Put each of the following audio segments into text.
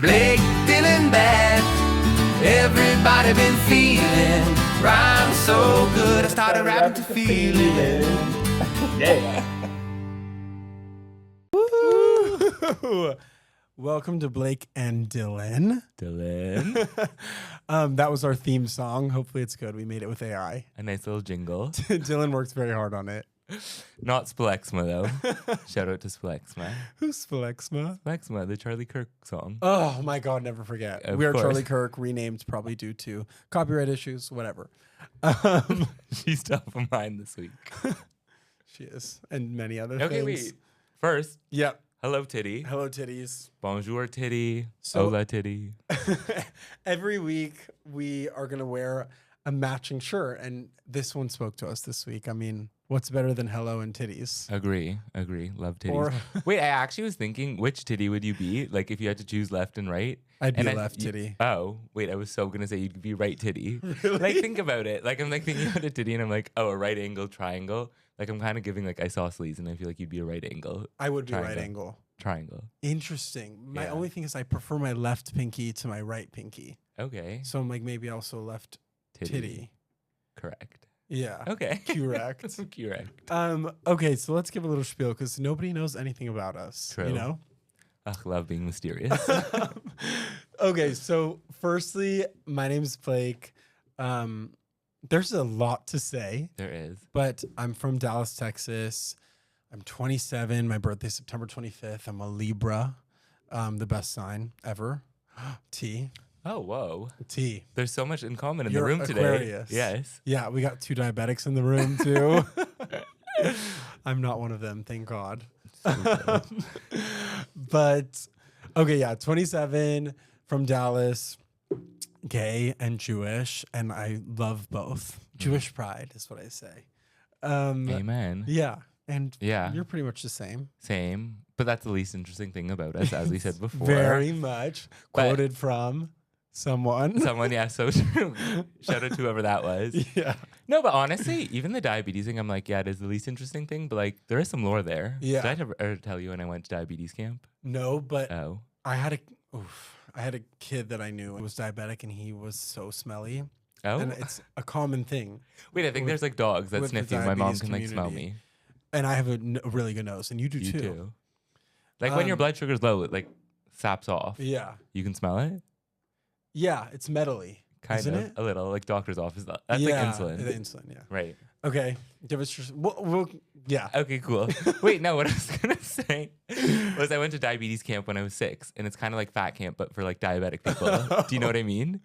Blake, Dylan, bad. Everybody been feeling. Rhyme so good, I started rapping to feel it. Yeah. Woo! Welcome to Blake and Dylan. That was our theme song. Hopefully it's good. We made it with AI. A nice little jingle. Dylan works very hard on it. Not Spalexma, though. Shout out to Spalexma. Who's Flexma? Spalexma, the Charlie Kirk song. Oh my God, never forget. Of We are course. Charlie Kirk, renamed probably due to copyright issues, whatever. She's top of mind this week. She is. And many other Okay, things. wait. First, Yep. hello, Titty. Hello, titties. Bonjour, Titty. So- Hola, Titty. Every week we are going to wear a matching shirt. And this one spoke to us this week. I mean, what's better than hello and titties? Agree. Love titties. Or- Wait, I actually was thinking, which titty would you be? Like, if you had to choose left and right? I'd be And left titty. Oh, wait, I was so going to say you'd be right titty. Really? Like, think about it. Like, I'm like thinking about a titty and I'm like, oh, a right angle triangle. Like, I'm kind of giving like isosceles and I feel like you'd be a right angle I would be right triangle. angle. Triangle. Interesting. My Yeah. only thing is I prefer my left pinky to my right pinky. Okay. So I'm like maybe also left titty. Correct. Yeah. Okay. Correct. Correct. Okay, so let's give a little spiel because nobody knows anything about us. True. You know? Ugh, love being mysterious. Okay, so firstly, my name's Blake. There's a lot to say, There is. but I'm from Dallas, Texas. I'm 27. My birthday's September 25th. I'm a Libra, the best sign ever. T. Oh, whoa. T. There's so much in common in You're the room today. Aquarius. Yes. Yeah, we got 2 diabetics in the room too. I'm not one of them, thank God. But okay, yeah, 27 from Dallas, gay and Jewish, and I love both. Jewish pride is what I say. Amen. Yeah, and Yeah. you're pretty much the same. Same. But that's the least interesting thing about us, as we said before. Very much But- quoted from someone. Someone, yeah, so true. Shout out to whoever that was. Yeah. No, but honestly, even the diabetes thing, I'm like, yeah, it is the least interesting thing, but like, there is some lore there. Yeah. Did I ever tell you when I went to diabetes camp? No, but Oh. I had a kid that I knew was diabetic, and he was so smelly. Oh? And it's a common thing. Wait, I think with- there's like dogs that with the sniff you. My mom diabetes can like smell community. me. And I have a really good nose, and you do You too. too. Like when your blood sugar's low, it like saps off. Yeah. You can smell it? Yeah, it's metally. Kind Isn't of. it? A little. Like doctor's office. That's yeah, like insulin. The insulin, yeah. Right. Okay. Give us your. Yeah. Okay, cool. Wait, no, what I was going to say was I went to diabetes camp when I was 6, and it's kind of like fat camp, but for like diabetic people. Do you know what I mean?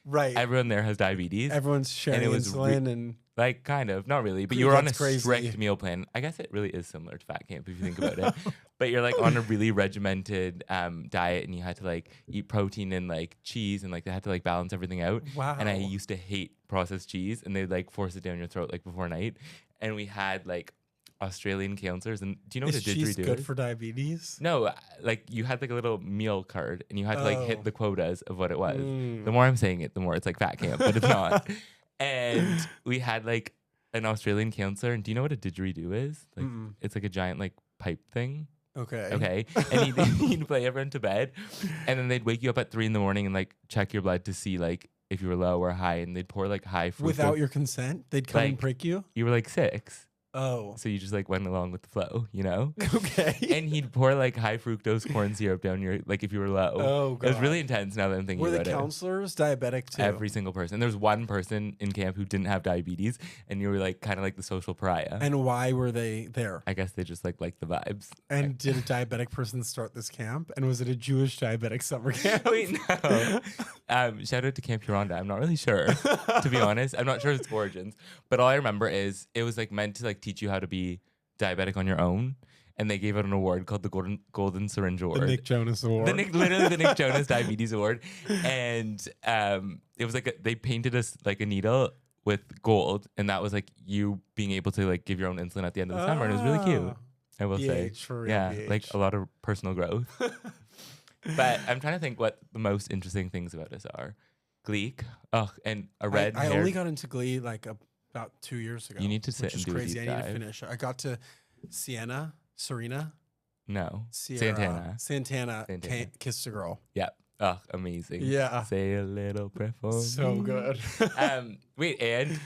Right. Everyone there has diabetes. Everyone's sharing it was insulin and. Like, kind of. Not really. But Dude, you were on a that's crazy. strict meal plan. I guess it really is similar to fat camp if you think about it. But you're like on a really regimented diet, and you had to like eat protein and like cheese, and like they had to like balance everything out. Wow. And I used to hate processed cheese, and they'd like force it down your throat like before night. And we had like Australian counselors. And do you know what Is a cheese didgeridoo good is? for diabetes? No, like you had like a little meal card, and you had to like Oh. hit the quotas of what it was. Mm. The more I'm saying it, the more it's like fat camp, but it's not. And we had like an Australian counselor, and do you know what a didgeridoo is? Like Mm-mm. it's like a giant like pipe thing. Okay. Okay. And he'd play everyone to bed, and then they'd wake you up at 3 a.m. and like check your blood to see like if you were low or high, and they'd pour like high fructose. Without your consent, they'd come and Like- prick you. You were like 6, Oh. so you just like went along with the flow, you know. Okay. And he'd pour like high fructose corn syrup down your like if you were low. Oh, It was God. really intense. Now that I'm thinking Were the about it. counselors diabetic too? Every single person. There's one person in camp who didn't have diabetes, and you were like kind of like the social pariah. And why were they there? I guess they just like the vibes. And did a diabetic person start this camp? And was it a Jewish diabetic summer camp? Wait, no. Shout out to Camp Huronda. I'm not really sure, to be honest. I'm not sure its origins, but all I remember is it was like meant to like teach you how to be diabetic on your own, and they gave out an award called the Golden Syringe Award. The Nick Jonas Award. Literally the Nick Jonas Diabetes Award, and it was like they painted us like a needle with gold, and that was like you being able to like give your own insulin at the end of the summer, and it was really cute. I will say, BH, for real, yeah, BH. like a lot of personal growth. But I'm trying to think what the most interesting things about us are. Gleek, and a red. I only got into Glee like about 2 years ago. You need to sit which and is do a crazy. deep I need to dive. finish. I got to Serena, No, Sierra, Santana. Santana. Santana. Kissed a girl. Yeah. Oh, amazing. Yeah. Say a little prayer for So me. good. Wait, and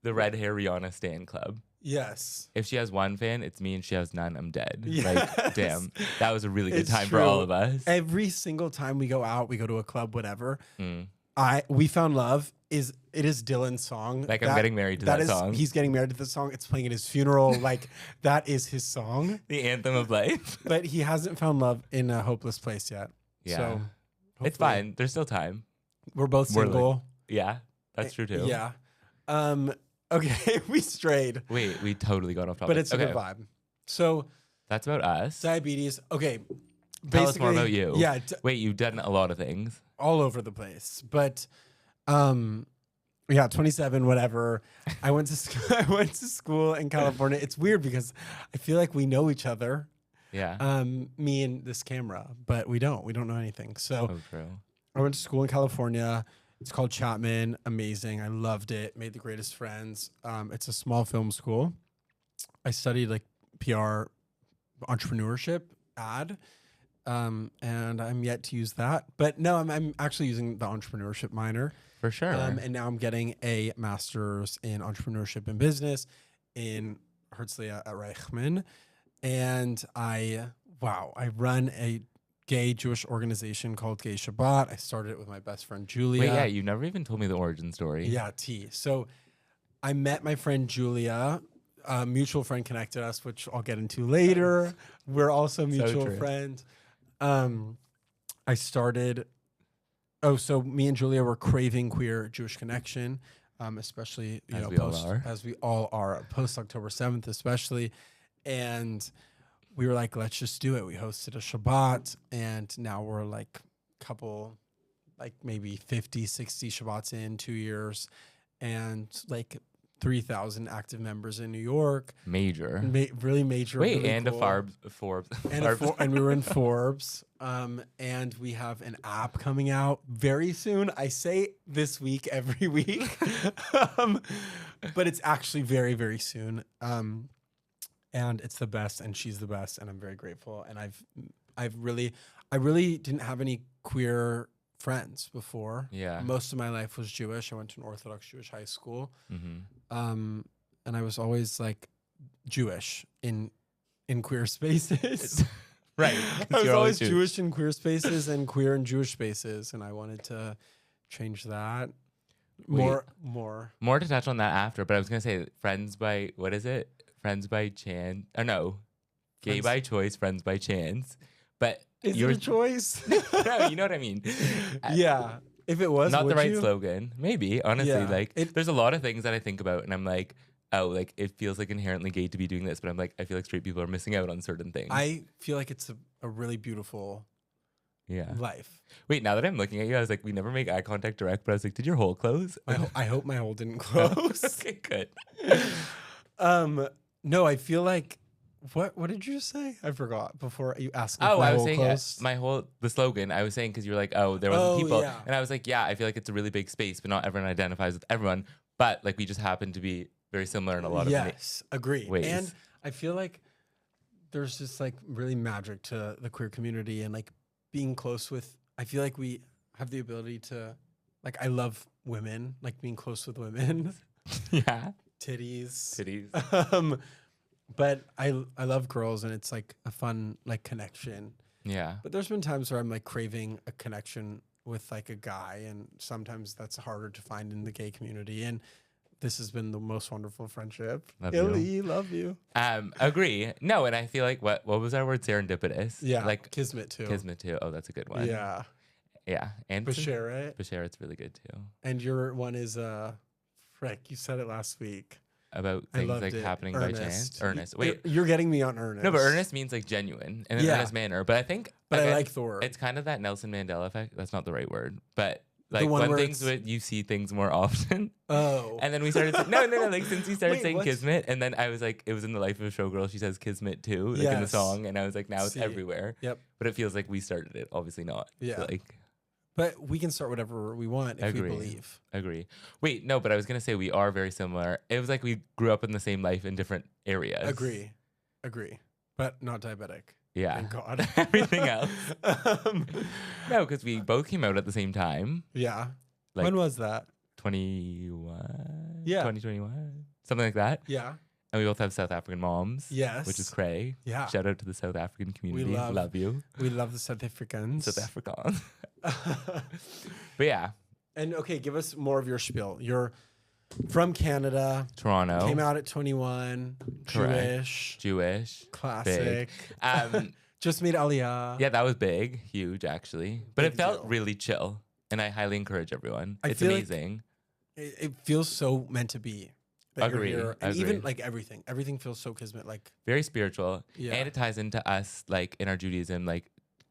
the red hair Rihanna stan club. Yes. If she has one fan, it's me, and she has none, I'm dead. Yes. Like, damn, that was a really good It's time for true. all of us. Every single time we go out, we go to a club, whatever. Mm. We Found Love is Dylan's song. Like, I'm getting married to that song. He's getting married to the song. It's playing at his funeral. Like, that is his song. The anthem of life. But he hasn't found love in a hopeless place yet. Yeah. So It's fine. There's still time. We're both We're single. Yeah, that's true too. Yeah. Okay, we strayed. Wait, we totally got off topic. But it's a okay. good vibe. So That's about us. diabetes. Okay. Tell us more about you. Yeah, Wait, you've done a lot of things. all over the place. But yeah, 27, whatever. I went to school in California. It's weird because I feel like we know each other. Yeah. Me and this camera, but we don't know anything. So Oh, true. I went to school in California. It's called Chapman. Amazing. I loved it. Made the greatest friends. It's a small film school. I studied like PR, entrepreneurship, ad, and I'm yet to use that. But no, I'm actually using the entrepreneurship minor. For sure. And now I'm getting a master's in entrepreneurship and business in Herzliya at Reichman. And I run a gay Jewish organization called Gay Shabbat. I started it with my best friend Julia. Wait, yeah, you never even told me the origin story. Yeah, T. So I met my friend Julia. A mutual friend connected us, which I'll get into later. We're also mutual true. friends. I started. Oh, so me and Julia were craving queer Jewish connection, especially As we all are. as we all are post October 7th, especially. And we were like, let's just do it. We hosted a Shabbat, and now we're like couple, like maybe 50, 60 Shabbats in 2 years, and like 3,000 active members in New York. Major. Really major. Wait, really and cool. a Forbes. And we were in Forbes. And we have an app coming out very soon. I say this week, every week, but it's actually very, very soon. And it's the best, and she's the best, and I'm very grateful. And I really didn't have any queer friends before. Yeah. Most of my life was Jewish. I went to an Orthodox Jewish high school. Mm-hmm. And I was always like Jewish in queer spaces. Right. I was You're always Jewish. Jewish in queer spaces and queer in Jewish spaces, and I wanted to change that. More. More to touch on that after, but I was going to say friends by, what is it? Friends by chance. Or no. Gay Friends- by choice, friends by chance. But Is you're it a choice? No, you know what I mean. Yeah. If it was, Not the would right you? slogan. Maybe, honestly. Yeah. Like, there's a lot of things that I think about, and I'm like, oh, like, it feels like inherently gay to be doing this, but I'm like, I feel like straight people are missing out on certain things. I feel like it's a really beautiful yeah. life. Wait, now that I'm looking at you, I was like, we never make eye contact direct, but I was like, did your hole close? I hope my hole didn't close. Okay, good. No, I feel like what did you say? I forgot before you asked me. Oh, if my I was hole saying closed. the slogan. I was saying because you were like, oh, there wasn't people, yeah. and I was like, yeah, I feel like it's a really big space, but not everyone identifies with everyone. But like, we just happen to be very similar in a lot of yes, agree. ways. And I feel like there's just like really magic to the queer community and like being close with. I feel like we have the ability to, like, I love women, like being close with women. yeah, Titties. titties. But I love girls, and it's like a fun like connection. Yeah, But there's been times where I'm like craving a connection with like a guy, and sometimes that's harder to find in the gay community. And this has been the most wonderful friendship. Love Illy, you. love you. Agree. No, and I feel like what was our word? Serendipitous. Yeah, like Kismet too. Kismet too. Oh, that's a good one. Yeah, yeah, and bashert. Basheret's really good too. And your one is frick. You said it last week. About I things loved like it. happening by chance. Earnest. You're- Wait, you're getting me on earnest. no, but earnest means like genuine in an Yeah. earnest manner. But I think, But I again, like the word. it's kind of that Nelson Mandela effect. That's not the right word, but The like one when where things it's- you see things more often. Oh. And then we started no, like since we started Wait, saying what's- kismet, and then I was like, it was in the Life of a Showgirl. She says kismet too, like in the Yes. song, and I was like, now it's See. everywhere. Yep. But it feels like we started it. Obviously not. Yeah. Like, But we can start whatever we want if Agree. we believe. agree. Wait, no, but I was gonna say we are very similar. It was like we grew up in the same life in different areas. Agree. But not diabetic. Yeah. Thank God. Everything else. Um, No, because we both came out at the same time. yeah. Like When was that? 21? Yeah. 2021? Something like that. Yeah. And we both have South African moms. Yes. Which is cray. Yeah. Shout out to the South African community. love- Love you. We love the South Africans. South Africans. But yeah. And okay, give us more of your spiel. You're from Canada. Toronto. Came out at 21. Correct. Jewish. Jewish. Classic. Big. Just made Aliyah. Yeah, that was big. Huge, actually. But Big it felt deal. really chill. And I highly encourage everyone. I It's feel like- amazing. It feels so meant to be. That you're Agree, here. And agree. even like everything feels so kismet. Like, Very spiritual. Yeah. And it ties into us, like, in our Judaism, like,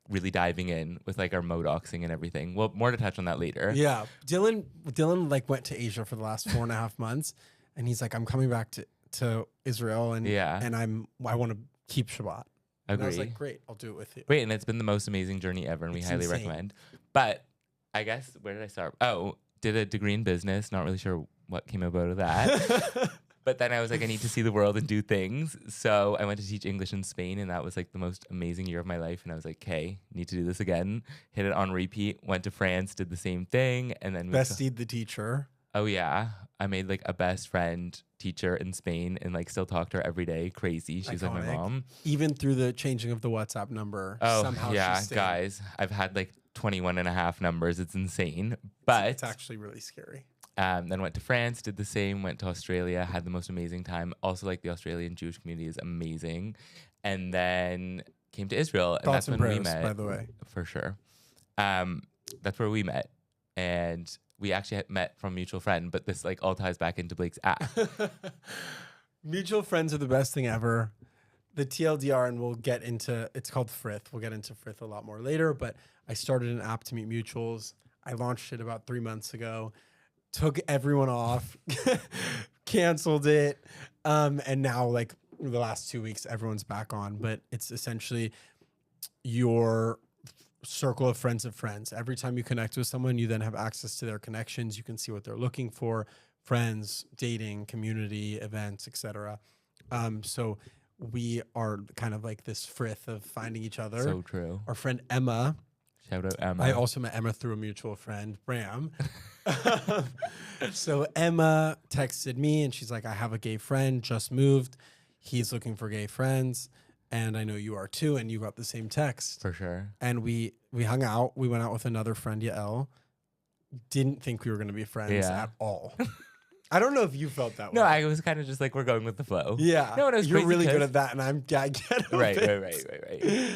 really diving in with, like, our modoxing and everything. Well, more to touch on that later. yeah. Dylan like went to Asia for the last 4.5 months, and he's like, I'm coming back to Israel, and Yeah. and I want to keep Shabbat. And I was Agree. like, great, I'll do it with you. Wait, and it's been the most amazing journey ever, and we It's highly insane. recommend. But I guess, where did I start? Oh, did a degree in business. Not really sure what came about of that. But then I was like, I need to see the world and do things. So I went to teach English in Spain, and that was like the most amazing year of my life. And I was like, okay, need to do this again. Hit it on repeat. Went to France, did the same thing, and then moved to- Bestie the teacher. oh yeah, I made like a best friend teacher in Spain, and like still talk to her every day. Crazy. She's like my Iconic. mom. Even through the changing of the WhatsApp number. Oh somehow yeah, she stayed. guys, I've had like 21 and a half numbers. It's insane. But It's actually really scary. then went to France, did the same, went to Australia, had the most amazing time. Also, like the Australian Jewish community is amazing. And then came to Israel, and Thoughts that's and when we prayers, met. by the way. For sure. That's where we met. And we actually had met from a mutual friend, but this like all ties back into Blake's app. Mutual friends are the best thing ever. The TLDR, and we'll get into, it's called Frith. We'll get into Frith a lot more later, but I started an app to meet mutuals. I launched it about 3 months ago, took everyone off, canceled it. And now like the last 2 weeks, everyone's back on, but it's essentially your circle of friends. Every time you connect with someone, you then have access to their connections. You can see what they're looking for, friends, dating, community, events, etc. So we are kind of like this frith of finding each other. So true. Our friend Emma, Shout out Emma. I also met Emma through a mutual friend, Bram. So Emma texted me and she's like, I have a gay friend, just moved. He's looking for gay friends. And I know you are too. And you got the same text. For sure. And we hung out. We went out with another friend, Yael. Didn't think we were going to be friends Yeah. at all. I don't know if you felt that No, way. I was kind of just like, we're going with the flow. Yeah. No, and it was You're crazy really good 'cause- at that. And I get Right. it.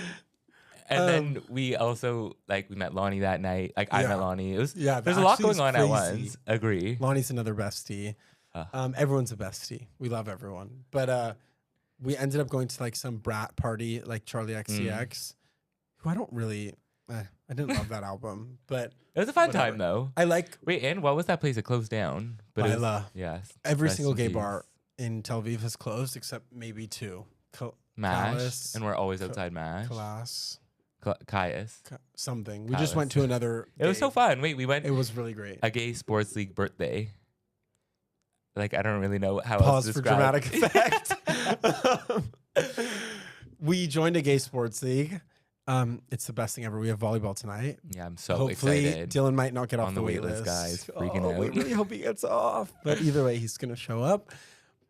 And then we also like we met Lonnie that night. Like I Yeah. met Lonnie. It was Yeah, There's a lot actually going it's on at crazy. once. Agree. Lonnie's another bestie. Everyone's a bestie. We love everyone. But we ended up going to like some brat party, like Charlie XCX, who I don't really, I didn't love that album, but It was a fun whatever. time though. I like Wait, and what was that place that closed down? But it was, Lila. yes. Every Rest single in gay peace. bar in Tel Aviv has closed except maybe 2. Mash, Callus, and we're always outside Mash. Class, Caius. something. We Callus. just went to another. It was so fun. Wait, we went It was really great. a gay sports league birthday. Like I don't really know how Pause else to for describe dramatic it. effect. We joined a gay sports league. It's the best thing ever. We have volleyball tonight. Yeah, I'm so Hopefully, excited. Dylan might not get off On the the wait wait list. list, guys. Freaking We out. really hope he gets off. But either way, he's going to show up.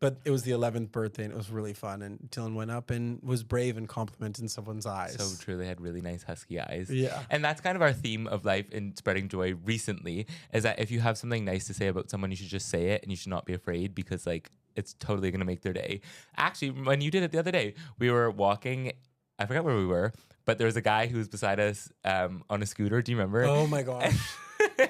But it was the 11th birthday, and it was really fun. And Dylan went up and was brave and complimented in someone's eyes. So true. They had really nice husky eyes. Yeah. And that's kind of our theme of life in spreading joy recently is that if you have something nice to say about someone, you should just say it and you should not be afraid because like it's totally going to make their day. Actually, when you did it the other day, we were walking, I forgot where we were, but there was a guy who was beside us on a scooter. Do you remember? Oh my gosh.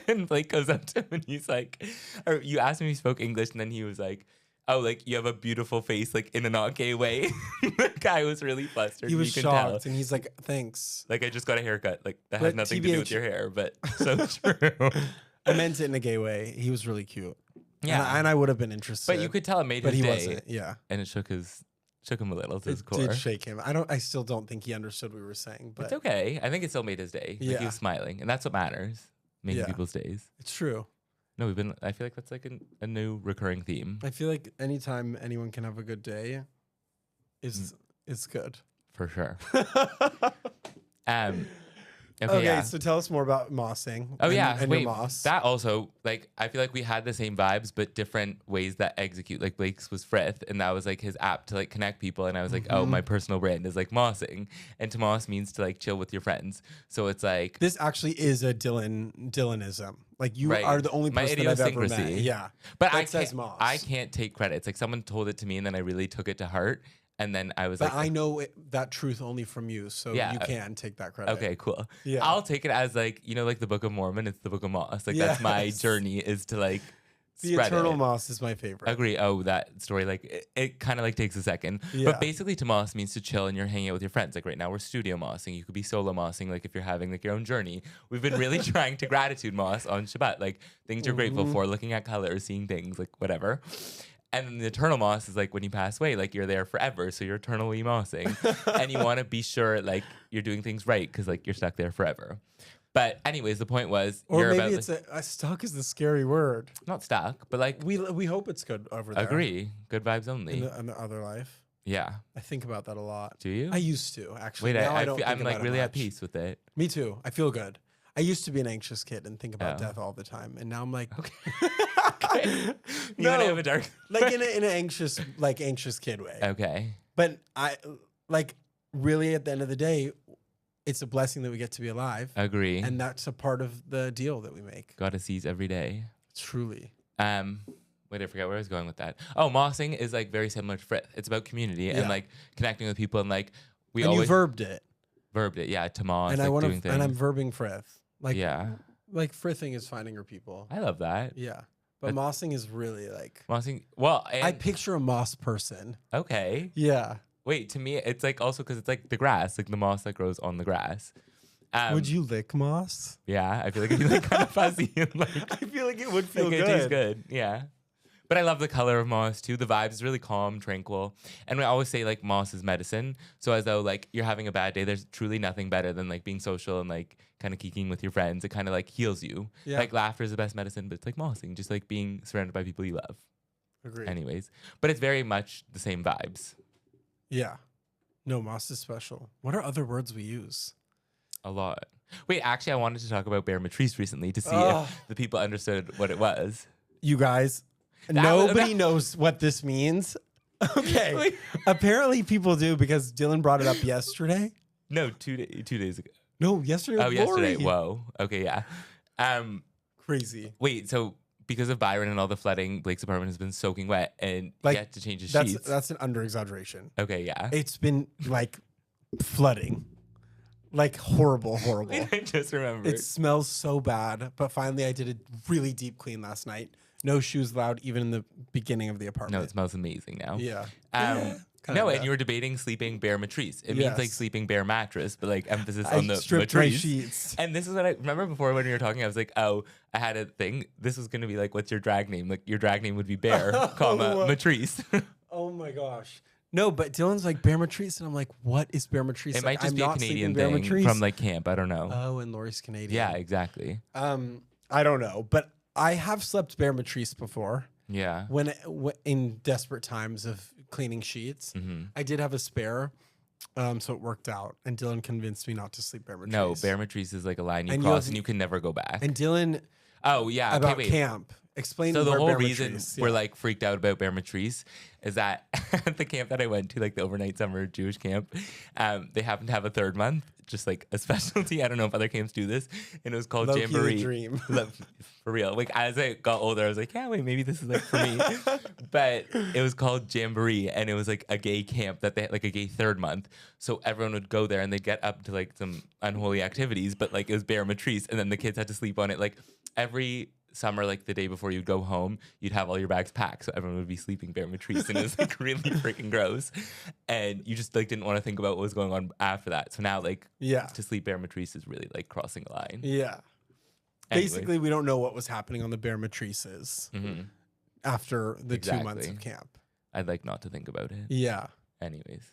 And Blake goes up to him and he's like, or you asked him if he spoke English and then he was like, oh, like you have a beautiful face, like in a not gay way. The guy was really flustered. He was you can tell. shocked, and he's like, thanks. Like I just got a haircut. Like that But has nothing to do with TBH your hair, but so true. I meant it in a gay way. He was really cute. Yeah. And I would have been interested. But you could tell it made But his he day, wasn't. Yeah. and it shook him a little to his It core. did shake him. I still don't think he understood what we were saying, but It's okay. I think it still made his day. Like Yeah. he was smiling, and that's what matters. Making Yeah. people's days. it's true. No, I feel like that's like a new recurring theme. I feel like anytime anyone can have a good day is good. for sure. Okay, Okay, yeah. so tell us more about mossing. Oh yeah, and wait. your moss. That also, like, I feel like we had the same vibes, but different ways that execute. Like Blake's was Frith, and that was like his app to like connect people. And I was like, oh, my personal brand is like mossing, and to moss means to like chill with your friends. So it's like This actually is a Dylanism. Like you Right. are the only My person I've ever met. idiosyncrasy. Yeah, but that I says can't. moss. I can't take credit. It's like someone told it to me, and then I really took it to heart, and then I was But like, I know that truth only from you, so Yeah. you can take that credit. okay, cool. Yeah. I'll take it as like, you know, like the Book of Mormon. It's the Book of Moss. Like that's my Yes. journey is to like The spread eternal it. moss is my favorite. Agree. Oh, that story, like it kind of like takes a second. Yeah. But basically to moss means to chill and you're hanging out with your friends. Like right now we're studio mossing. You could be solo mossing, like if you're having like your own journey. We've been really trying to gratitude moss on Shabbat. Like things you're grateful for, looking at colors, seeing things, like whatever. And then the eternal moss is like when you pass away, like you're there forever. So you're eternally mossing. And you want to be sure like you're doing things right because like you're stuck there forever. But anyways, the point was Or you're maybe about it's a stuck is the scary word. not stuck, but like We hope it's good over there. agree. Good vibes only. In the other life. Yeah. I think about that a lot. Do you? I used to actually. Wait, Now I I don't feel, think I'm like about it really at much. peace with it. Me too. I feel good. I used to be an anxious kid and think about Oh. death all the time, and now I'm like, You No. want to have a dark. like in an anxious kid way. Okay. But I like really at the end of the day, it's a blessing that we get to be alive, Agree. and that's a part of the deal that we make. Gotta seize every day. Truly. Wait, I forgot where I was going with that. Oh, mossing is like very similar to Frith. It's about community and Yeah. like connecting with people and like we And always you verbed it, verbed it. Yeah, to moss, and like I want doing to, things. and I'm verbing Frith. Like yeah, like frithing is finding your people. I love that. Yeah, but mossing is really like Mossing. Well, and, I picture a moss person. okay. Yeah. Wait, to me, it's like also because it's like the grass, like the moss that grows on the grass. Would you lick moss? Yeah, I feel like it'd be like kind of fuzzy and like I feel like it would feel like good. it tastes good. Yeah. But I love the color of moss too. The vibe is really calm, tranquil. And we always say like moss is medicine. So as though like you're having a bad day, there's truly nothing better than like being social and like kind of geeking with your friends. It kind of like heals you. Yeah. Like laughter is the best medicine, but it's like mossing, just like being surrounded by people you love. Agreed. Anyways, but it's very much the same vibes. Yeah. No, moss is special. What are other words we use? A lot. Wait, actually, I wanted to talk about Bear Matrice recently to see Ugh. if the people understood what it was. You guys, nobody knows what this means. Okay. Like- Apparently people do because Dylan brought it up yesterday. No, 2 days ago. No, yesterday. Oh, with yesterday. Lori. Whoa. Okay, yeah. Crazy. Wait, so because of Byron and all the flooding, Blake's apartment has been soaking wet and Like, he had to change his That's sheets. that's an under exaggeration. Okay, yeah. It's been like flooding. Like horrible. I just remembered. It smells so bad. But finally I did a really deep clean last night. No shoes allowed even in the beginning of the No, apartment. it smells amazing now. Yeah. No, Kinda. and you were debating sleeping bare matrice. It means like Yes. sleeping bare mattress, but like emphasis I on the stripped my matrice. sheets. And this is what I remember before when we were talking. I was like, oh, I had a thing. This was gonna be like, what's your drag name? Like your drag name would be Bear, comma matrice. Oh my gosh. No, but Dylan's like Bear Matrice, and I'm like, what is Bear Matrice? It Like, might just I'm be a not Canadian sleeping Bear thing Matrice. from like camp. I don't know. Oh, and Lori's Canadian. Yeah, exactly. I don't know, but I have slept Bear Matrice before Yeah. when in desperate times of cleaning sheets. Mm-hmm. I did have a spare, so it worked out. And Dylan convinced me not to sleep Bear Matrice. No, bare matrice is like a line you And you cross have- and you can never go back. And Dylan Oh yeah. about Okay, wait. camp. Explain So the where whole Bear reason Matrice, we're yeah. like freaked out about Bear Matrice is that at the camp that I went to, like the overnight summer Jewish camp, they happened to have a third month, just like a specialty. I don't know if other camps do this, and it was called Low-key the Jamboree. dream. For real. Like as I got older, I was like, yeah, wait, maybe this is like for me. But it was called Jamboree, and it was like a gay camp that they had, like a gay third month. So everyone would go there and they'd get up to like some unholy activities, but like it was Bear Matrice, and then the kids had to sleep on it. Like every summer, like the day before you'd go home, you'd have all your bags packed, so everyone would be sleeping Bear Matrice, and it was like really freaking gross. And you just like didn't want to think about what was going on after that. So now, like, Yeah. to sleep Bear Matrice is really like crossing a line. Yeah. Anyways. Basically, we don't know what was happening on the Bear Matrices Mhm. after the 2 months Exactly. of camp. I'd like not to think about it. Yeah. Anyways,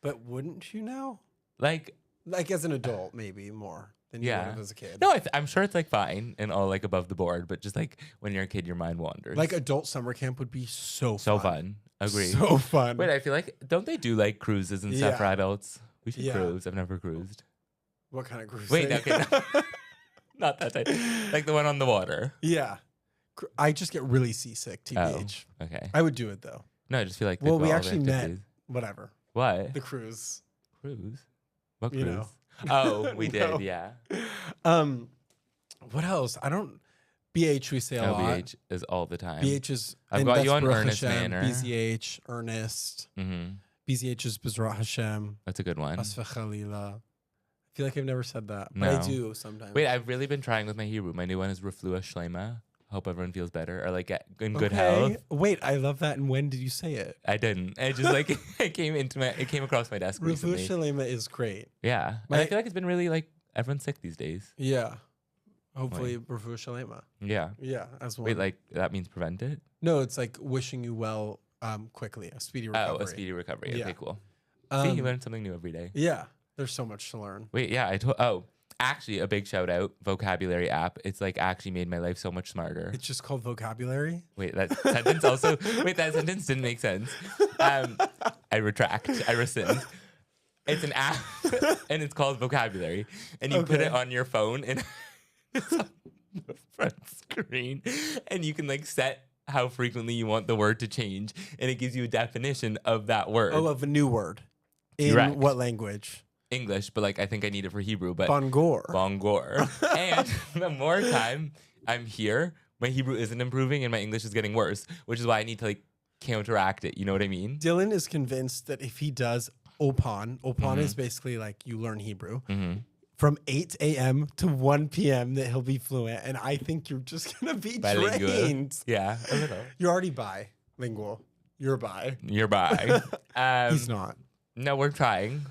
But wouldn't you now? like, Like as an adult, maybe more than you would yeah, have as a kid. no, I'm sure it's like fine and all like above the board, but just like when you're a kid, your mind wanders. Like adult summer camp would be so so fun. fun. Agree. So fun. Wait, I feel like don't they do like cruises and stuff for Yeah. adults? We should Yeah. cruise. I've never cruised. What kind of cruise? Wait, okay. No. Not that type. Like the one on the water. Yeah. I just get really seasick, TBH. Oh, okay. I would do it though. No, I just feel like Well, we all the actually met. activities. Whatever. What? The cruise. Cruise? What You cruise? know. Oh, we did, No. yeah. What else? I don't. BH we say a lot. BH is all the time. BH is. I've and got that's you on Baruch Earnest Hashem, Manner. BZH, Ernest. Mm-hmm. BZH is Bezrat Hashem. That's a good one. Asfa Khalila. I feel like I've never said that, but No. I do sometimes. Wait, I've really been trying with my Hebrew. My new one is Reflua Shlema. Hope everyone feels better or like in good health. Wait, I love that. And when did you say it? I didn't. It just like it came across my desk Rufu recently. Shalema is great. Yeah. And I feel like it's been really like everyone's sick these days. Yeah. Hopefully, Rufu Shalema. Yeah. Yeah, as well. Wait, like that means prevent it? No, it's like wishing you well quickly, a speedy recovery. Oh, a speedy recovery. Yeah. Okay, cool. See, Um, you learn something new every day. Yeah, there's so much to learn. Wait, yeah, actually a big shout out, vocabulary app. It's like actually made my life so much smarter. It's just called vocabulary. Wait, that sentence also that sentence didn't make sense. I retract. I rescind. It's an app and it's called Vocabulary. And you put it on your phone and it's on the front screen. And you can like set how frequently you want the word to change. And it gives you a definition of that word. Oh, of a new word. In Correct. what language? English, but like I think I need it for Hebrew. But Bongor. Bongor. And the more time I'm here, my Hebrew isn't improving and my English is getting worse, which is why I need to like counteract it. You know what I mean? Dylan is convinced that if he does Opan is basically like you learn Hebrew. From 8 a.m. to 1 p.m. that he'll be fluent. And I think you're just going to be Bilingual. trained. Yeah, a little. You're already bilingual. You're bi. You're bi. He's not. No, we're trying.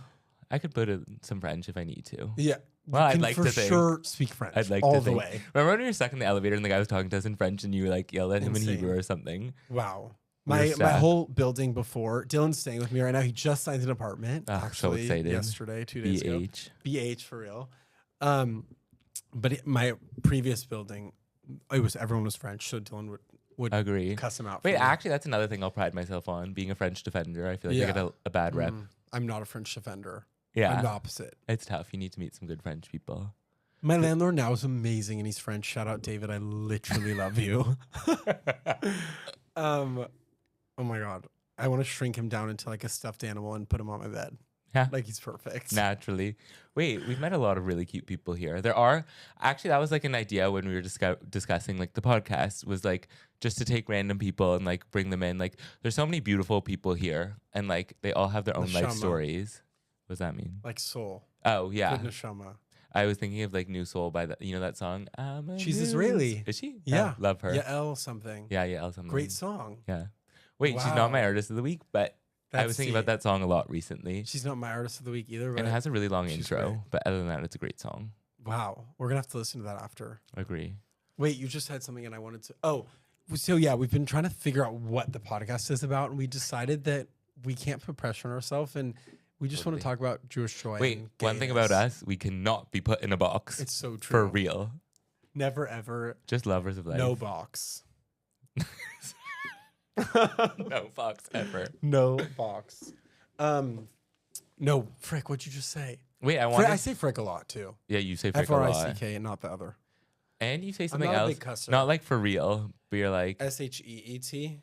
I could put some French if I need to. Yeah. Well, You I'd can like for to think. sure speak French. I'd like all to the think. way. Remember when we were stuck in the elevator and the guy was talking to us in French and you like yelled at him Insane. in Hebrew or something? Wow. We were My sad. whole building before, Dylan's staying with me right now. He just signed an apartment. Oh, so actually, excited. yesterday, 2 days ago. BH. BH for real. But my previous building, everyone was French, so Dylan would Agree. cuss him out. Wait, for me. actually, that's another thing I'll pride myself on, being a French defender. I feel like I get a bad rep. I'm not a French defender. Yeah. I'm the opposite. It's tough. You need to meet some good French people. My landlord now is amazing and he's French. Shout out David. I literally love you. Oh my God. I want to shrink him down into like a stuffed animal and put him on my bed. Yeah. Like he's perfect. Naturally. Wait, we've met a lot of really cute people here. There are actually, that was like an idea when we were discussing like the podcast, was like just to take random people and like bring them in. Like there's so many beautiful people here and like they all have their own life Neshama. stories. What does that mean? Like soul. Oh yeah. Good neshama. I was thinking of like New Soul by that song. She's Israeli. Is she? Yeah. Oh, love her. Yael something. Yeah, something. Great song. Yeah. Wait, she's Wow. not my artist of the week, but I That's was thinking the- about that song a lot recently. She's not my artist of the week either. But And it has a really long she's intro, great. but other than that, it's a great song. Wow. We're going to have to listen to that after. Agree. Wait, you just had something and I wanted to. Oh, so yeah, we've been trying to figure out what the podcast is about. And we decided that we can't put pressure on ourselves and we just want to talk about Jewish joy. Wait, and one thing about gayness. us, we cannot be put in a box. It's so true. For real. Never, ever. Just lovers of life. No box. No box ever. No box. No, frick, what'd you just say? Wait, I Frick, want I say frick a lot too. Yeah, you say frick a lot. Frick and not the other. And you say something not a else. big cusser. Not like for real, but you're like, SHEET.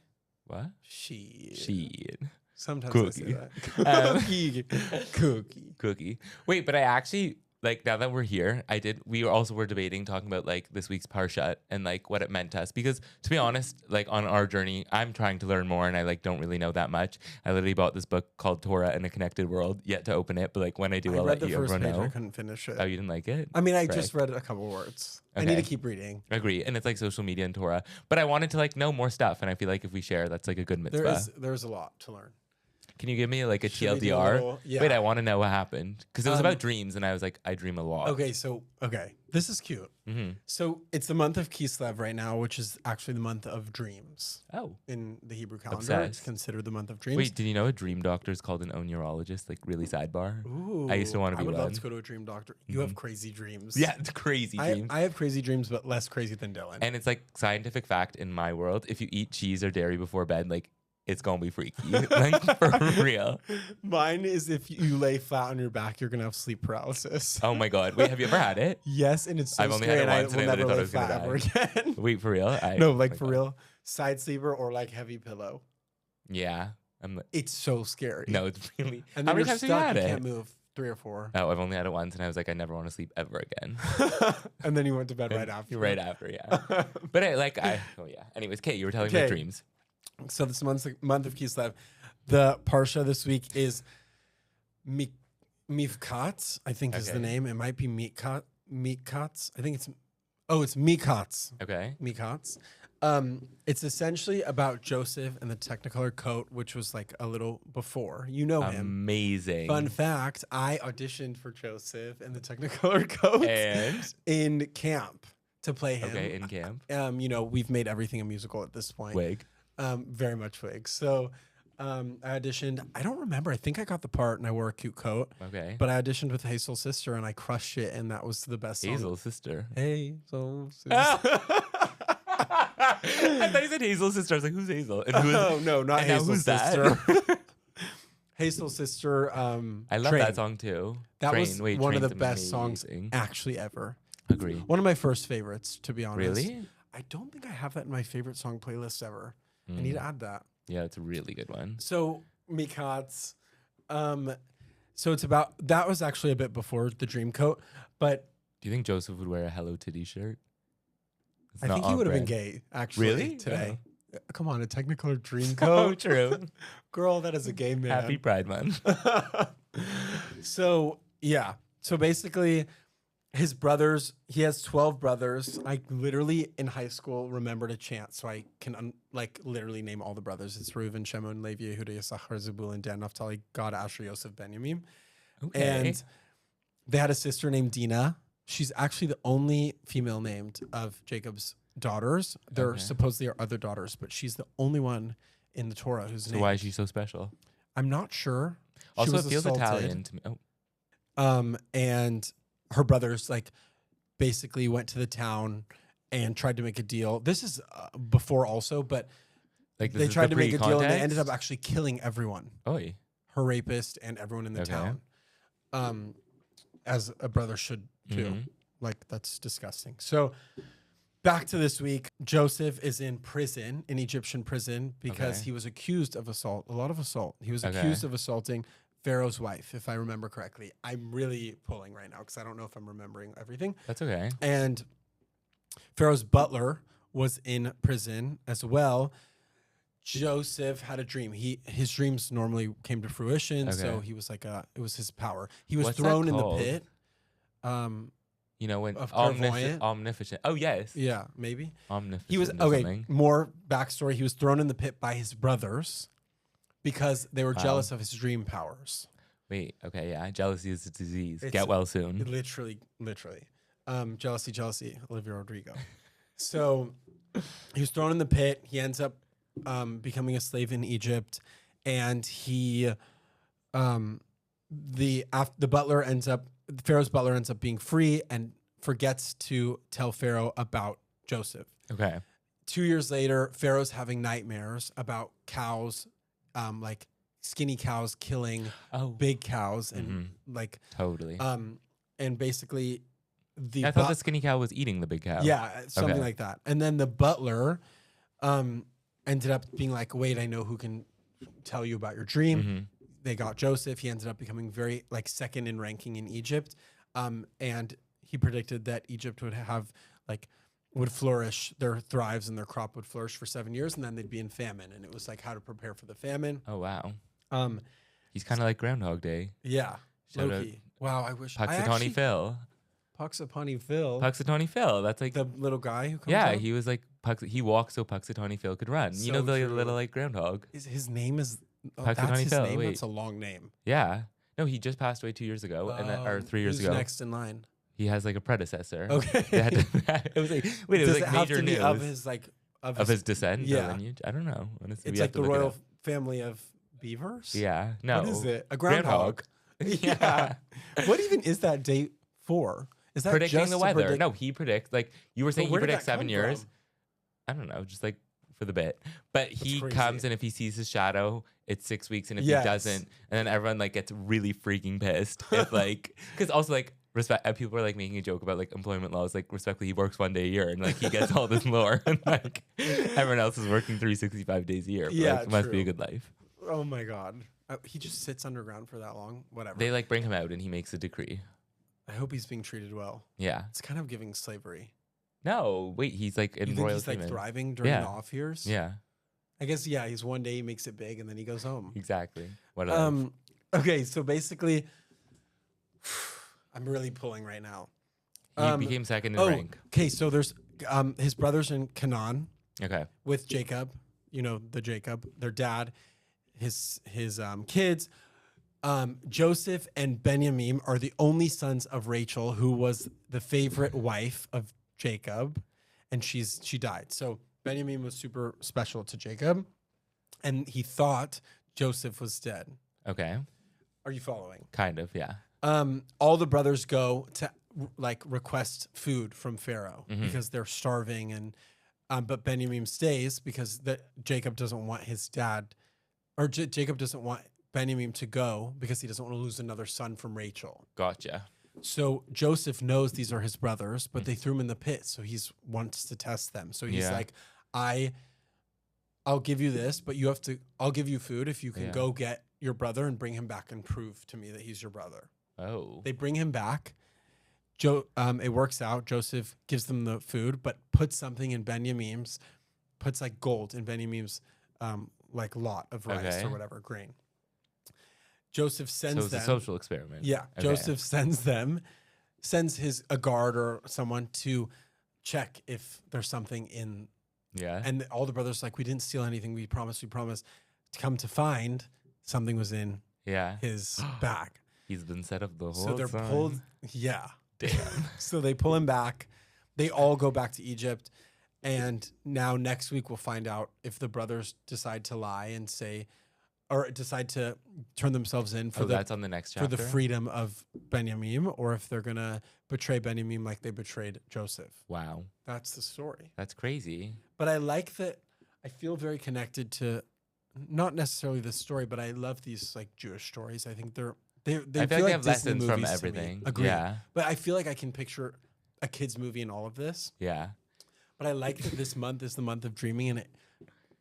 what? She. Sheet. Sometimes Cookie. I say that. Cookie. Cookie. Wait, but I actually, like, now that we're here, we were debating, talking about, like, this week's Parsha and, like, what it meant to us. Because, to be honest, like, on our journey, I'm trying to learn more and I, like, don't really know that much. I literally bought this book called Torah in a Connected World, yet to open it. But, like, when I do, I I'll read let the you first everyone page. I know. couldn't finish it. Oh, you didn't like it? I mean, I Frick. just read a couple words. I need to Okay. keep reading. Agree. And it's, like, social media and Torah. But I wanted to, like, know more stuff. And I feel like if we share, that's, like, a good mitzvah. There's a lot to learn. Can you give me, like, a Should we do a TLDR? little- yeah. Wait, I want to know what happened. Because it was about dreams. And I was like, I dream a lot. Okay, this is cute. So it's the month of Kislev right now, which is actually the month of dreams Oh. in the Hebrew calendar. It's Obsessed. considered the month of dreams. Wait, did you know a dream doctor is called an oneurologist? Like, really sidebar? Ooh, I used to want to be I would one. love to go to a dream doctor. You have crazy dreams. Yeah, it's crazy dreams. I have crazy dreams, but less crazy than Dylan. And it's like scientific fact in my world. If you eat cheese or dairy before bed, like it's gonna be freaky. Like for real. Mine is if you lay flat on your back, you're gonna have sleep paralysis. Oh my god. Wait, have you ever had it? Yes, and it's so I've only scary, had it and I once will and I never thought I lay was gonna flat ever again. Wait, for real? No, oh like my for God. real, side sleeper or like heavy pillow. Yeah. I'm like, It's so scary. no, it's really. and How then many you're times have you stuck. had You it? can't move. 3 or 4. Oh, I've only had it once, and I was like, I never want to sleep ever again. And then you went to bed right after. Right after, yeah. But oh yeah. Anyways, Kate, you were telling me Okay. about dreams. So this month of Kislev, the Parsha this week is Miketz, I think is the Okay. name. It might be Miketz. I think it's Miketz. Okay. Miketz. It's essentially about Joseph and the Technicolor coat, which was like a little before. You know him. Amazing. Fun fact, I auditioned for Joseph and the Technicolor coat And in camp to play him. okay, in camp. You know, we've made everything a musical at this point. Wig. Very much wig. So I auditioned. I don't remember. I think I got the part and I wore a cute coat. Okay. But I auditioned with Hazel's sister and I crushed it, and that was the best song. Hazel's sister. Hazel's sister. I thought you said Hazel's sister. I was like, who's Hazel? And who's Oh no, not and now Hazel's who's that? sister. Hazel's sister. I love Train. that song too. That was Train. Wait, one of the Train's best songs amazing. actually ever. Agree. One of my first favorites, to be honest. Really? I don't think I have that in my favorite song playlist ever. I need to add that. Yeah, it's a really good one. So Miketz, so it's about, that was actually a bit before the dream coat, but Do you think Joseph would wear a Hello Titty shirt? It's I not think he on would have been brand. gay actually Really? today. Come on, a Technicolor dream Oh, coat. true. Girl, that is a gay man. Happy Pride Month. So yeah, so basically his brothers, he has 12 brothers. I literally in high school remembered a chant, so I can like literally name all the brothers. It's Reuven, Shimon, Levi, Yehuda, Yisachar, Zebulun, Dan, Naphtali, Gad, Asher, Yosef, Benjamin. Okay. And they had a sister named Dinah. She's actually the only female named of Jacob's daughters. There Okay. supposedly are other daughters, but she's the only one in the Torah who's So named. why is she so special? I'm not sure. She Also, was it feels assaulted. Italian to me. Oh, And her brothers like basically went to the town and tried to make a deal. This is before also, but like this they is tried the to make a deal and they ended up pre-context? actually killing everyone, Oy. her rapist and everyone in the Okay. town. As a brother should too. Mhm. Like that's disgusting. So back to this week, Joseph is in prison, in Egyptian prison, because Okay. he was accused of assault, a lot of assault. He was Okay. accused of assaulting Pharaoh's wife, if I remember correctly. I'm really pulling right now because I don't know if I'm remembering everything. That's okay. And Pharaoh's butler was in prison as well. Joseph had a dream. His dreams normally came to fruition, so Okay. he was like it was his power. He was What's that thrown in the called? pit. You know, when Of clairvoyant? omnificent. Oh, yes. Yeah, maybe. Omnificent. He was or okay. something. More backstory. He was thrown in the pit by his brothers because they were Wow. jealous of his dream powers. Wait, okay, yeah. Jealousy is a disease. It's- Get well soon. Literally. Jealousy, Olivia Rodrigo. So he was thrown in the pit. He ends up becoming a slave in Egypt, and the butler ends up, Pharaoh's butler ends up being free and forgets to tell Pharaoh about Joseph. Okay. 2 years later, Pharaoh's having nightmares about cows, like skinny cows killing Oh, big cows, and like totally. and basically the I thought the skinny cow was eating the big cow. yeah, something Okay. like that. And then the butler ended up being like, wait, I know who can tell you about your dream. Mhm. They got Joseph. He ended up becoming very like second in ranking in Egypt. And he predicted that Egypt would have would flourish, their thrives and their crop would flourish for 7 years, and then they'd be in famine. And it was like how to prepare for the famine. Oh, wow. Um, He's kind of like Groundhog Day. yeah. Shout out Loki. Wow, I wish Puxatawny Phil. Puxatawny Phil. Puxatawny Phil. That's like, the little guy who comes yeah, out? he was like, he walked so Puxatawny Phil could run. You know, So the true. little like groundhog. His name is that's Puxatawny his Phil, name. wait. That's a long name. Yeah. No, he just passed away 2 years ago, or 3 years Who's ago. next in line? He has like a predecessor. Okay. They had to- it was like, wait, it Does was it like have major to be news of his like of his descent or Yeah. lineage. I don't know. Honestly, It's we have like to the look it royal up. family of beavers. Yeah. No. What is it? A groundhog. Yeah. What even is that date for? Is that Predicting just the to weather. predict- No, he predicts, like you were saying, he where did predicts that 7 come years. from? I don't know, just like for the bit. But he crazy. comes, and if he sees his shadow, it's 6 weeks, and if Yes. he doesn't, and then everyone like gets really freaking pissed if like because also like people are like making a joke about like employment laws, like respectfully he works 1 day a year and like he gets all this lore and like everyone else is working 365 days a year. But, Yeah, like, it must be a true. good life. Oh my God. He just sits underground for that long. Whatever. They like bring him out and he makes a decree. I hope he's being treated well. Yeah. It's kind of giving slavery. No, wait, he's like in You think royal he's like treatment. thriving during Yeah. the off years? Yeah, I guess, yeah, he's 1 day, he makes it big, and then he goes home. exactly. What else? Okay, so basically, I'm really pulling right now. He became second in rank. Okay, so there's his brothers in Canaan Okay. with Jacob, their dad, his kids. Joseph and Benjamin are the only sons of Rachel, who was the favorite wife of Jacob, and she died. So Benjamin was super special to Jacob, and he thought Joseph was dead. Okay. Are you following? Kind of, yeah. All the brothers go to like request food from Pharaoh because they're starving, and but Benjamin stays because Jacob doesn't want his dad, or Jacob doesn't want Benjamin to go because he doesn't want to lose another son from Rachel. Gotcha. So Joseph knows these are his brothers, but they threw him in the pit, so he wants to test them. So he's like, I'll give you this, but I'll give you food if you can go get your brother and bring him back and prove to me that he's your brother. Oh. They bring him back. It works out. Joseph gives them the food, but puts something in puts like gold in Benjamin's like lot of rice or whatever, grain. Joseph sends So it's them. a social experiment. Yeah. Okay. Joseph sends a guard or someone to check if there's something in. Yeah. And all the brothers like, we didn't steal anything. We promised. To come to find something was in his bag. He's been set up the whole So they're time. pulled. Yeah. Damn. So they pull him back. They all go back to Egypt. And now next week we'll find out if the brothers decide to lie and say, or decide to turn themselves in for that's on the next chapter? for the freedom of Benjamin, or if they're gonna betray Benjamin like they betrayed Joseph. Wow. That's the story. That's crazy. But I like that. I feel very connected to, not necessarily this story, but I love these like Jewish stories. I think they I feel feel like they like have Disney lessons from movies to me. everything. Agreed. Yeah. But I feel like I can picture a kid's movie in all of this. Yeah. But I like that this month is the month of dreaming, and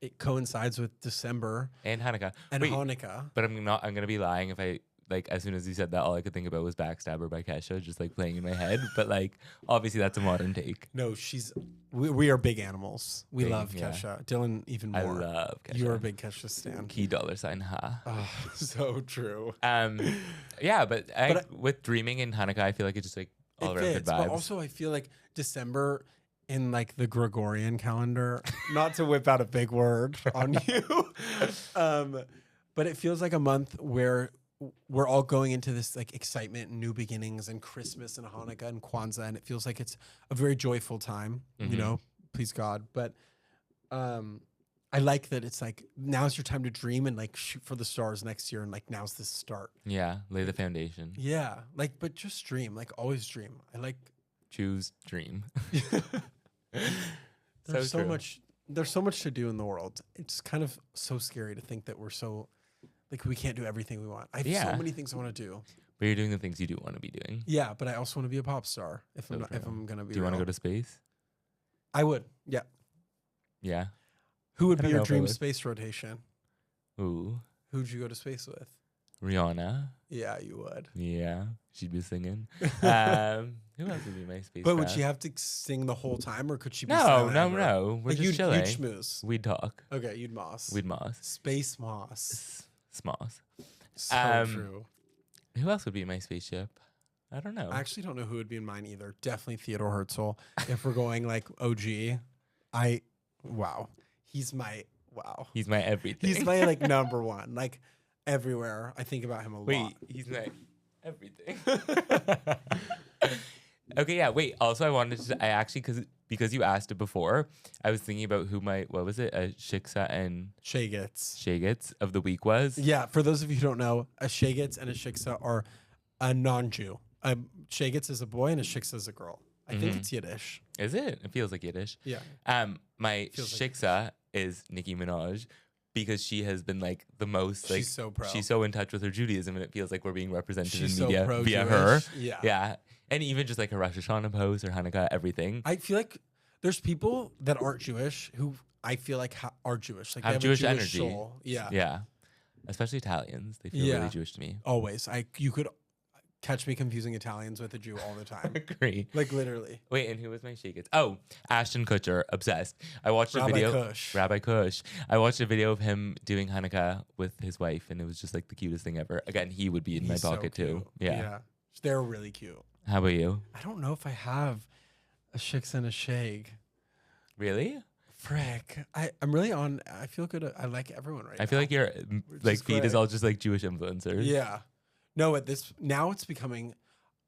it coincides with December And Hanukkah. and Wait, Hanukkah. but I'm gonna be lying if I like as soon as you said that, all I could think about was Backstabber by Kesha, just like playing in my head. But like obviously that's a modern take. No, we are big animals. We Big, love yeah. Kesha. Dylan even more. I love Kesha. You're a big Kesha stan. Key $, ha. Oh, so true. Yeah, but with dreaming in Hanukkah, I feel like it's just like all It around good fits, vibes. but also I feel like December in like the Gregorian calendar, not to whip out a big word on you, but it feels like a month where we're all going into this like excitement and new beginnings and Christmas and Hanukkah and Kwanzaa, and it feels like it's a very joyful time, you know, please God. But I like that it's like, now's your time to dream and like shoot for the stars next year, and like now's the start. Yeah, lay the foundation. Yeah, like, but just dream, like always dream. I like. Choose dream. There's So true. there's so much to do in the world. It's kind of so scary to think that we're so, like, we can't do everything we want. I have so Yeah. many things I want to do. But you're doing the things you do want to be doing. Yeah, but I also want to be a pop star. If So I'm not, if true. I'm gonna be, Do you want to real. go to space? I would. Yeah. Yeah. Who would I be don't your know if I dream would. space rotation? Ooh. Who'd you go to space with? Rihanna. Yeah, you would. Yeah. She'd be singing. Who else would be my space? But would she have to sing the whole time, or could she be No, silent no, ever? no. We're Like, just you'd chilling. schmooze. We'd talk. Okay, you'd moss. We'd moss. Space moss. Smoss. So true. Who else would be in my spaceship? I don't know. I actually don't know who would be in mine either. Definitely Theodore Herzl. If we're going like OG, wow. He's my He's my everything. He's my like number one. Like everywhere. I think about him a Wait, lot. he's my everything. Okay, yeah. Wait. Also, I wanted to. I actually because you asked it before, I was thinking about who my what was it? Shiksa and Shagets. Shagets of the week was. Yeah, for those of you who don't know, a Shagets and a Shiksa are a non-Jew. A Shagets is a boy and a Shiksa is a girl. I think it's Yiddish. Is it? It feels like Yiddish. Yeah. My Feels like Shiksa is Nicki Minaj. Because she has been like the most like She's so pro. she's so in touch with her Judaism, and it feels like we're being represented She's in so media pro-Jewish. via her. Yeah. And even just like her Rosh Hashanah post or Hanukkah, everything. I feel like there's people that aren't Jewish who I feel like are Jewish. Like they Have have Jewish a energy. soul. Yeah. Yeah, especially Italians. They feel Yeah. really Jewish to me. Always. You could catch me confusing Italians with a Jew all the time. Agree. Like literally. Wait, and who was my shake? Oh, Ashton Kutcher, obsessed. I watched a Rabbi video. Kush. Rabbi Kush. I watched a video of him doing Hanukkah with his wife, and it was just like the cutest thing ever. Again, he would be in my He's so pocket too. cute. Yeah. They're really cute. How about you? I don't know if I have a shix and a shake. Really? Frick. I'm really on. I feel good. I like everyone right now. I feel like your like is feed is great. all just like Jewish influencers. Yeah. No, now it's becoming.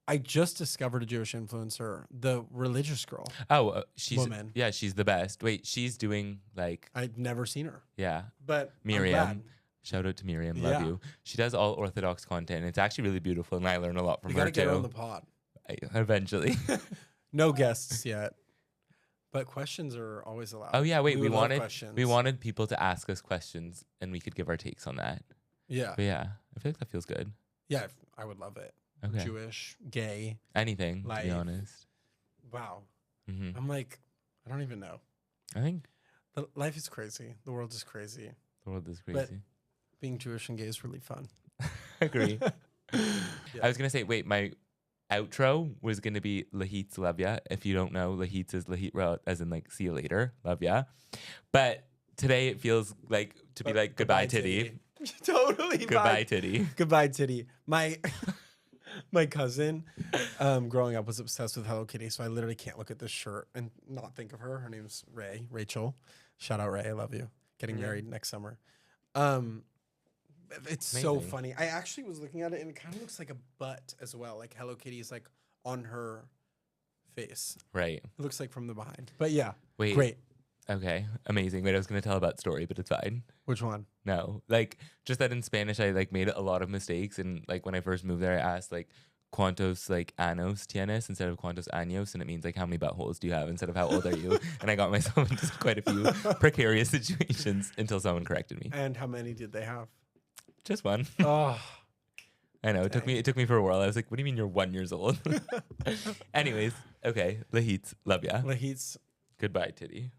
I just discovered a Jewish influencer, the religious girl. Oh, she's Woman. Yeah, she's the best. Wait, she's doing like I've never seen her, yeah. but I'm Miriam. glad. Shout out to Miriam. Love Yeah. you. She does all Orthodox content. It's actually really beautiful, and I learn a lot from You her gotta get her on too. the pod. Eventually. No guests yet, but questions are always allowed. Oh yeah, wait. We would love wanted questions. people to ask us questions, and we could give our takes on that. Yeah, But yeah, I feel like that feels good. yeah. I would love it. Okay. Jewish, gay. Anything, to Life. be honest. Wow. Hmm I'm like, I don't even know. I think Life is crazy. The world is crazy. the world is But- crazy. Being Jewish and gay is really fun. Agree. Yeah. I was gonna say, wait, my outro was gonna be Lahit's love ya. If you don't know, Lahit's is Lahit Ra, as in like see you later, love ya. But today it feels like to be like goodbye, Titty. Totally. Goodbye, Titty. Goodbye, Titty. My cousin, growing up, was obsessed with Hello Kitty, so I literally can't look at this shirt and not think of her. Her name's Rachel. Shout out Ray, I love you. Getting married next summer. It's so Amazing. funny. I actually was looking at it, and it kind of looks like a butt as well. Like Hello Kitty is like on her face. Right. It looks like from the behind. But yeah, Wait. great. Okay. Amazing. Wait, I was gonna tell about story, but it's fine. Which one? No, like just that in Spanish, I like made a lot of mistakes, and like when I first moved there, I asked like "cuántos like años tienes" instead of "cuántos años," and it means like how many buttholes do you have instead of how old are you? And I got myself into quite a few precarious situations until someone corrected me. And how many did they have? Just one. Oh, I know it took me for a while. I was like, "What do you mean you're 1 year old?" Anyways, okay, Lahit's love ya. Lahit's Goodbye, Titty.